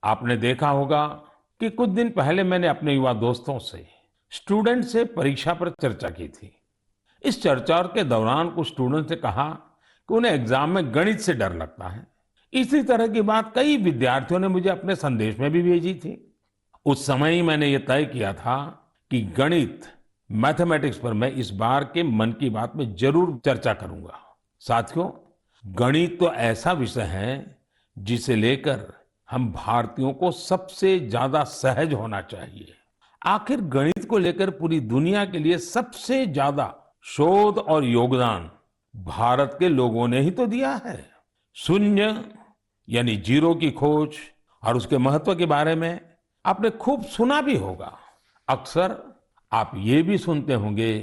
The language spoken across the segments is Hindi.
आपने देखा होगा कि कुछ दिन पहले मैंने अपने युवा दोस्तों से स्टूडेंट से परीक्षा पर चर्चा की थी। इस चर्चा के दौरान कुछ स्टूडेंट्स ने कहा कि उन्हें एग्जाम में गणित से डर लगता है। इसी तरह की बात कई विद्यार्थियों ने मुझे अपने संदेश में भी भेजी थी। उस समय ही मैंने ये तय किया था कि गणित मैथमेटिक्स पर मैं इस बार के मन की बात में जरूर चर्चा करूंगा। साथियों, गणित तो ऐसा विषय है जिसे लेकर हम भारतीयों को सबसे ज्यादा सहज होना चाहिए। आखिर गणित को लेकर पूरी दुनिया के लिए सबसे ज्यादा शोध और योगदान भारत के लोगों ने ही तो दिया है। शून्य यानी जीरो की खोज और उसके महत्व के बारे में आपने खूब सुना भी होगा। अक्सर आप ये भी सुनते होंगे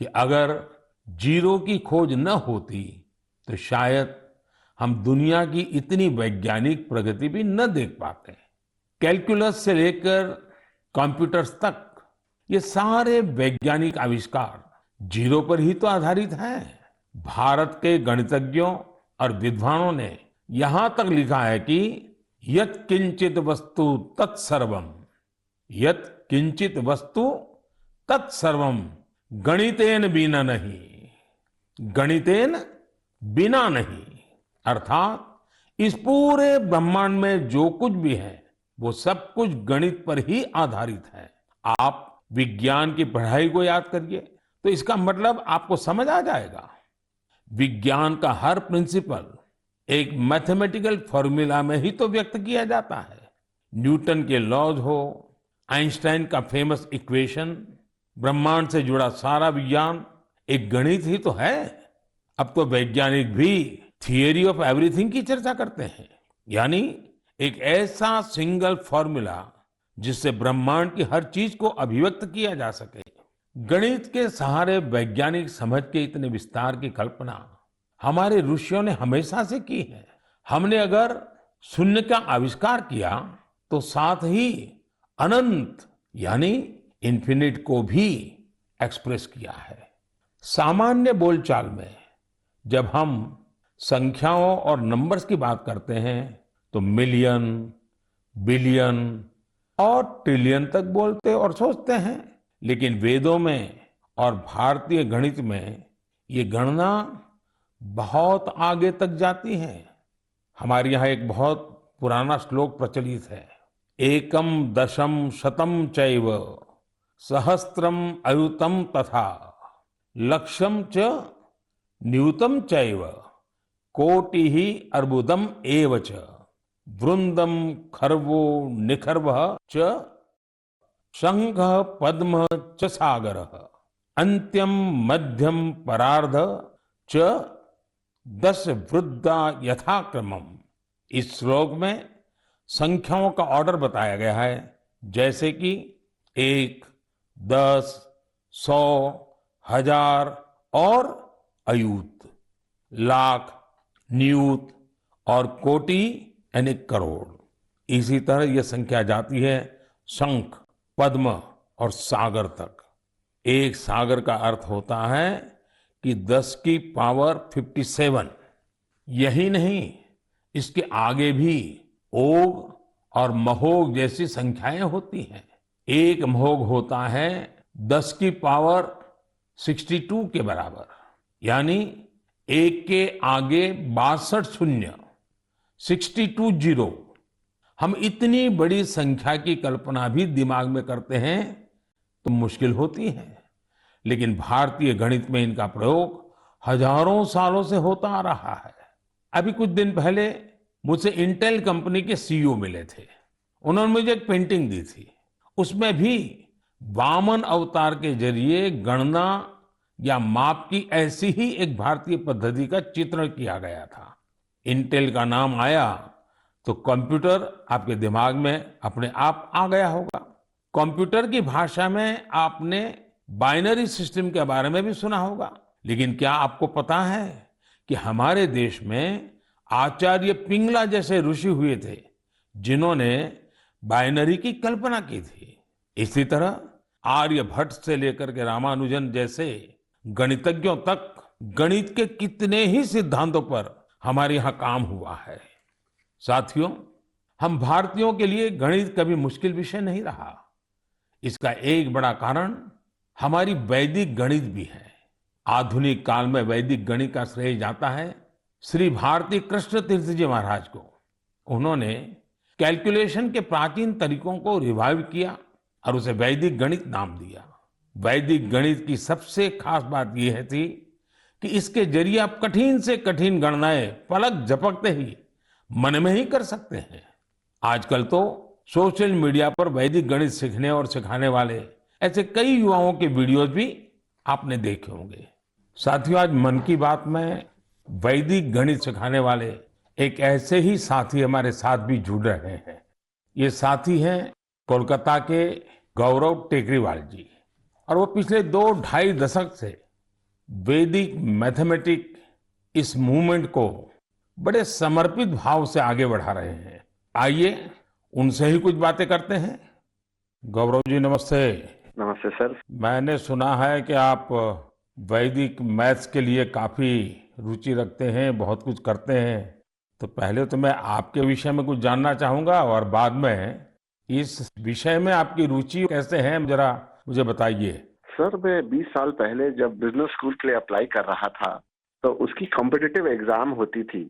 कि अगर जीरो की खोज न होती तो शायद हम दुनिया की इतनी वैज्ञानिक प्रगति भी न देख पाते। कैलकुलस से लेकर कंप्यूटर्स तक ये सारे वैज्ञानिक आविष्कार जीरो पर ही तो आधारित हैं। भारत के गणितज्ञों और विद्वानों ने यहां तक लिखा है कि यत् किंचित वस्तु तत्सर्वम, यत् किंचित वस्तु तत्सर्वम गणितेन बिना नहीं, गणितेन बिना नहीं। अर्थात इस पूरे ब्रह्मांड में जो कुछ भी है वो सब कुछ गणित पर ही आधारित है। आप विज्ञान की पढ़ाई को याद करिए तो इसका मतलब आपको समझ आ जाएगा। विज्ञान का हर प्रिंसिपल एक मैथमेटिकल फॉर्मूला में ही तो व्यक्त किया जाता है। न्यूटन के लॉज हो, आइंस्टाइन का फेमस इक्वेशन, ब्रह्मांड से जुड़ा सारा विज्ञान एक गणित ही तो है। अब तो वैज्ञानिक भी थियरी ऑफ एवरीथिंग की चर्चा करते हैं, यानी एक ऐसा सिंगल फॉर्मूला जिससे ब्रह्मांड की हर चीज को अभिव्यक्त किया जा सके। गणित के सहारे वैज्ञानिक समझ के इतने विस्तार की कल्पना हमारे ऋषियों ने हमेशा से की है। हमने अगर शून्य का आविष्कार किया तो साथ ही अनंत यानी इन्फिनिट को भी एक्सप्रेस किया है। सामान्य बोलचाल में जब हम संख्याओं और नंबर्स की बात करते हैं तो मिलियन, बिलियन और ट्रिलियन तक बोलते और सोचते हैं, लेकिन वेदों में और भारतीय गणित में ये गणना बहुत आगे तक जाती है। हमारे यहाँ एक बहुत पुराना श्लोक प्रचलित है, एकम दशम शतम चैव सहस्त्रम अयुतम तथा लक्षम च न्यूतम चैव कोटि ही अर्बुदम एव च वृंदम खर्वो निखर्व च शंख पद्म च सागर अंत्यम मध्यम परार्ध च दश वृद्धा यथाक्रमम। इस श्लोक में संख्याओं का ऑर्डर बताया गया है, जैसे कि 1, 10, 100, 1000 और अयूत, लाख, नियूत और कोटि यानी करोड़। इसी तरह यह संख्या जाती है शंख, पद्म और सागर तक। एक सागर का अर्थ होता है कि 10 की पावर 57। यही नहीं, इसके आगे भी ओघ और महोघ जैसी संख्याएं होती हैं। एक महोघ होता है 10 की पावर 62 के बराबर, यानी एक के आगे 62 शून्य, 62 जीरो। हम इतनी बड़ी संख्या की कल्पना भी दिमाग में करते हैं तो मुश्किल होती है, लेकिन भारतीय गणित में इनका प्रयोग हजारों सालों से होता आ रहा है। अभी कुछ दिन पहले मुझसे इंटेल कंपनी के सीईओ मिले थे। उन्होंने मुझे एक पेंटिंग दी थी, उसमें भी वामन अवतार के जरिए गणना या माप की ऐसी ही एक भारतीय पद्धति का चित्रण किया गया था। इंटेल का नाम आया तो कंप्यूटर आपके दिमाग में अपने आप आ गया होगा। कंप्यूटर की भाषा में आपने बाइनरी सिस्टम के बारे में भी सुना होगा, लेकिन क्या आपको पता है कि हमारे देश में आचार्य पिंगला जैसे ऋषि हुए थे जिन्होंने बाइनरी की कल्पना की थी। इसी तरह आर्यभट्ट से लेकर के रामानुजन जैसे गणितज्ञों तक गणित के कितने ही सिद्धांतों पर हमारे यहाँ काम हुआ है। साथियों, हम भारतीयों के लिए गणित कभी मुश्किल विषय नहीं रहा। इसका एक बड़ा कारण हमारी वैदिक गणित भी है। आधुनिक काल में वैदिक गणित का श्रेय जाता है श्री भारती कृष्ण तीर्थ जी महाराज को। उन्होंने कैलकुलेशन के प्राचीन तरीकों को रिवाइव किया और उसे वैदिक गणित नाम दिया। वैदिक गणित की सबसे खास बात यह थी कि इसके जरिए आप कठिन से कठिन गणनाएं पलक झपकते ही मन में ही कर सकते हैं। आजकल तो सोशल मीडिया पर वैदिक गणित सीखने और सिखाने वाले ऐसे कई युवाओं के वीडियोस भी आपने देखे होंगे। साथियों, आज मन की बात में वैदिक गणित सिखाने वाले एक ऐसे ही साथी हमारे साथ भी जुड़ रहे हैं। ये साथी हैं कोलकाता के गौरव टेकरीवाल जी, और वो पिछले 2-2.5 दशक से वैदिक मैथमेटिक इस मूवमेंट को बड़े समर्पित भाव से आगे बढ़ा रहे हैं। आइए उनसे ही कुछ बातें करते हैं। गौरव जी, नमस्ते। नमस्ते सर। मैंने सुना है कि आप वैदिक मैथ्स के लिए काफी रुचि रखते हैं, बहुत कुछ करते हैं। तो पहले तो मैं आपके विषय में कुछ जानना चाहूंगा और बाद में इस विषय में आपकी रुचि कैसे है, जरा मुझे बताइए। सर, मैं 20 साल पहले जब बिजनेस स्कूल के लिए अप्लाई कर रहा था तो उसकी कॉम्पिटिटिव एग्जाम होती थी,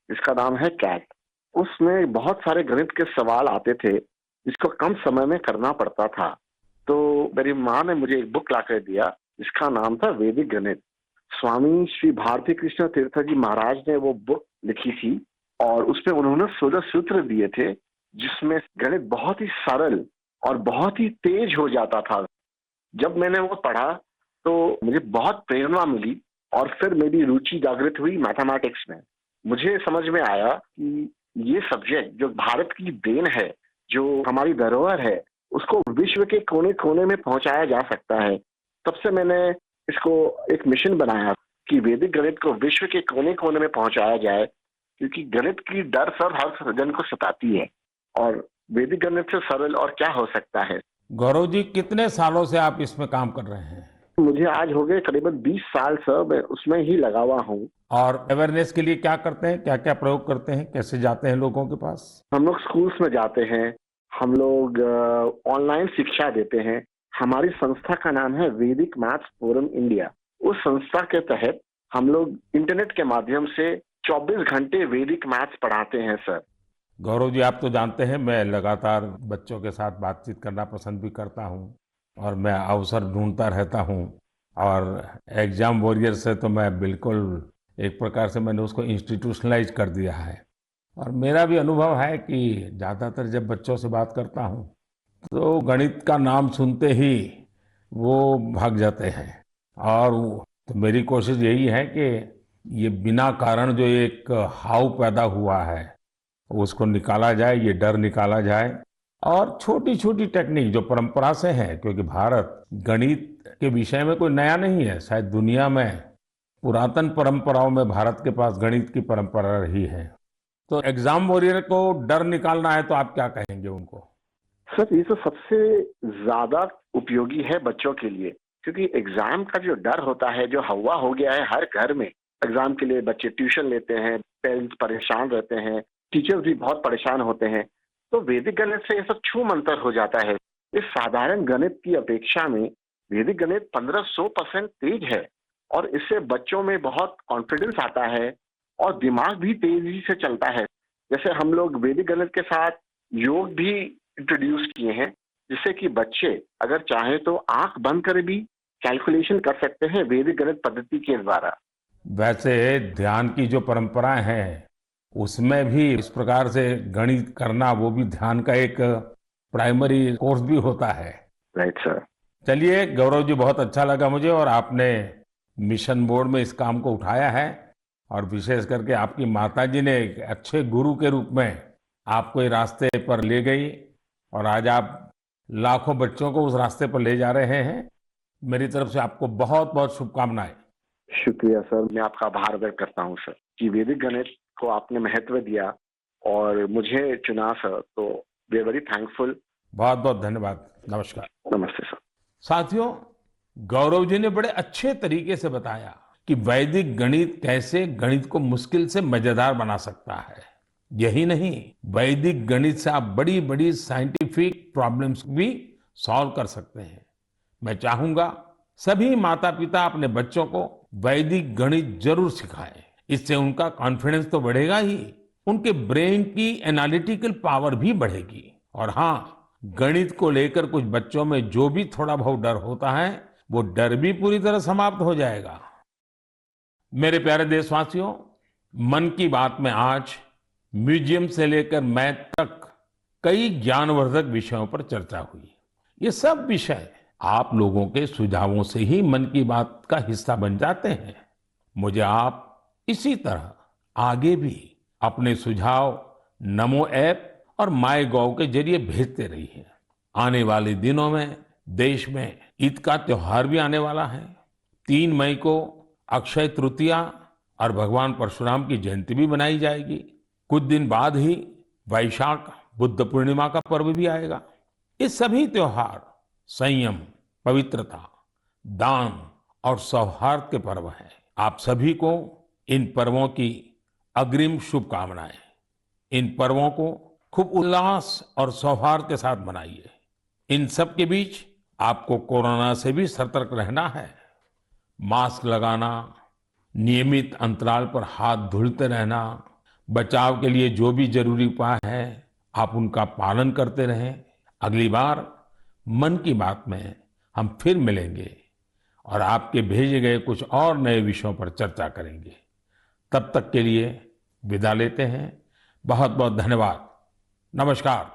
जिसका नाम है कैट। उसमें बहुत सारे गणित के सवाल आते थे जिसको कम समय में करना पड़ता था। तो मेरी माँ ने मुझे एक बुक ला कर दिया जिसका नाम था वैदिक गणित। स्वामी श्री भारती कृष्ण तीर्थ जी महाराज ने वो बुक लिखी थी और उसमें उन्होंने 16 सूत्र दिए थे जिसमें गणित बहुत ही सरल और बहुत ही तेज हो जाता था। जब मैंने वो पढ़ा तो मुझे बहुत प्रेरणा मिली और फिर मेरी रुचि जागृत हुई मैथमेटिक्स में। मुझे समझ में आया कि ये सब्जेक्ट जो भारत की देन है, जो हमारी धरोहर है, उसको विश्व के कोने कोने में पहुंचाया जा सकता है। तब से मैंने इसको एक मिशन बनाया कि वैदिक गणित को विश्व के कोने कोने में पहुंचाया जाए, क्योंकि गणित की डर सर हर जन को सताती है और वैदिक गणित से सरल और क्या हो सकता है। गौरव जी, कितने सालों से आप इसमें काम कर रहे हैं? मुझे आज हो गए करीबन 20 साल सर, मैं उसमें ही लगा हुआ हूँ। और अवेयरनेस के लिए क्या करते हैं, क्या क्या प्रयोग करते हैं, कैसे जाते हैं लोगों के पास? हम लोग स्कूल्स में जाते हैं, हम लोग ऑनलाइन शिक्षा देते हैं। हमारी संस्था का नाम है वैदिक मैथ्स फोरम इंडिया। उस संस्था के तहत हम लोग इंटरनेट के माध्यम से 24 घंटे वैदिक मैथ्स पढ़ाते हैं सर। गौरव जी, आप तो जानते हैं मैं लगातार बच्चों के साथ बातचीत करना पसंद भी करता हूं और मैं अवसर ढूंढता रहता हूं। और एग्जाम वॉरियर से तो मैं बिल्कुल एक प्रकार से मैंने उसको इंस्टीट्यूशनलाइज कर दिया है। और मेरा भी अनुभव है कि ज़्यादातर जब बच्चों से बात करता हूं तो गणित का नाम सुनते ही वो भाग जाते हैं। और तो मेरी कोशिश यही है कि ये बिना कारण जो एक हाव पैदा हुआ है उसको निकाला जाए, ये डर निकाला जाए। और छोटी छोटी टेक्निक जो परंपरा से है, क्योंकि भारत गणित के विषय में कोई नया नहीं है, शायद दुनिया में पुरातन परंपराओं में भारत के पास गणित की परंपरा रही है। तो एग्जाम वॉरियर को डर निकालना है तो आप क्या कहेंगे उनको? सर, ये तो सबसे ज्यादा उपयोगी है बच्चों के लिए, क्योंकि एग्जाम का जो डर होता है, जो हवा हो गया है हर घर में। एग्जाम के लिए बच्चे ट्यूशन लेते हैं, पेरेंट्स परेशान रहते हैं, टीचर्स भी बहुत परेशान होते हैं। तो वैदिक गणित से ये सब छू मंतर हो जाता है। इस साधारण गणित की अपेक्षा में वैदिक गणित 1500% तेज है और इससे बच्चों में बहुत कॉन्फिडेंस आता है और दिमाग भी तेजी से चलता है। जैसे हम लोग वैदिक गणित के साथ योग भी इंट्रोड्यूस किए हैं, जिससे कि बच्चे अगर चाहे तो आंख बंद कर भी कैलकुलेशन कर सकते हैं वैदिक गणित पद्धति के द्वारा। वैसे ध्यान की जो परंपराएं हैं उसमें भी इस प्रकार से गणित करना, वो भी ध्यान का एक प्राइमरी कोर्स भी होता है। Right sir. चलिए गौरव जी, बहुत अच्छा लगा मुझे, और आपने मिशन मोड में इस काम को उठाया है और विशेष करके आपकी माताजी ने एक अच्छे गुरु के रूप में आपको ये रास्ते पर ले गई और आज आप लाखों बच्चों को उस रास्ते पर ले जा रहे हैं। मेरी तरफ से आपको बहुत बहुत शुभकामनाएं। शुक्रिया सर, मैं आपका आभार व्यक्त करता हूँ सर कि वैदिक गणित को आपने महत्व दिया और मुझे चुना सर, तो वी आर वेरी थैंकफुल। बहुत बहुत धन्यवाद। नमस्कार। नमस्ते सर। साथियों, गौरव जी ने बड़े अच्छे तरीके से बताया कि वैदिक गणित कैसे गणित को मुश्किल से मजेदार बना सकता है। यही नहीं, वैदिक गणित से आप बड़ी बड़ी साइंटिफिक प्रॉब्लम्स भी सॉल्व कर सकते हैं। मैं चाहूंगा सभी माता पिता अपने बच्चों को वैदिक गणित जरूर सिखाएं। इससे उनका कॉन्फिडेंस तो बढ़ेगा ही, उनके ब्रेन की एनालिटिकल पावर भी बढ़ेगी। और हाँ, गणित को लेकर कुछ बच्चों में जो भी थोड़ा बहुत डर होता है, वो डर भी पूरी तरह समाप्त हो जाएगा। मेरे प्यारे देशवासियों, मन की बात में आज म्यूजियम से लेकर मैथ तक कई ज्ञानवर्धक विषयों पर चर्चा हुई। ये सब विषय आप लोगों के सुझावों से ही मन की बात का हिस्सा बन जाते हैं। मुझे आप इसी तरह आगे भी अपने सुझाव नमो ऐप और माय गॉव के जरिए भेजते रहिए। आने वाले दिनों में देश में ईद का त्योहार भी आने वाला है। 3 मई को अक्षय तृतीया और भगवान परशुराम की जयंती भी मनाई जाएगी। कुछ दिन बाद ही वैशाख बुद्ध पूर्णिमा का पर्व भी आएगा। ये सभी त्योहार संयम, पवित्रता, दान और सौहार्द के पर्व हैं। आप सभी को इन पर्वों की अग्रिम शुभकामनाएं। इन पर्वों को खूब उल्लास और सौहार्द के साथ मनाइए। इन सब के बीच आपको कोरोना से भी सतर्क रहना है। मास्क लगाना, नियमित अंतराल पर हाथ धुलते रहना, बचाव के लिए जो भी जरूरी उपाय है आप उनका पालन करते रहें। अगली बार मन की बात में हम फिर मिलेंगे और आपके भेजे गए कुछ और नए विषयों पर चर्चा करेंगे। तब तक के लिए विदा लेते हैं। बहुत बहुत धन्यवाद। नमस्कार।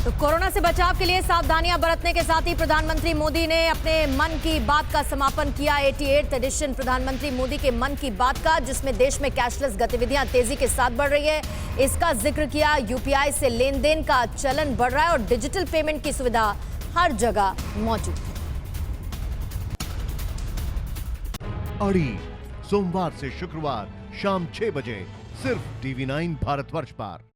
तो कोरोना से बचाव के लिए सावधानियां बरतने के साथ ही प्रधानमंत्री मोदी ने अपने मन की बात का समापन किया। 88th एडिशन प्रधानमंत्री मोदी के मन की बात का, जिसमें देश में कैशलेस गतिविधियां तेजी के साथ बढ़ रही है, इसका जिक्र किया। यूपीआई से लेन देन का चलन बढ़ रहा है और डिजिटल पेमेंट की सुविधा हर जगह मौजूद है। अड़ी सोमवार से शुक्रवार शाम 6 बजे सिर्फ TV9 भारतवर्ष पर।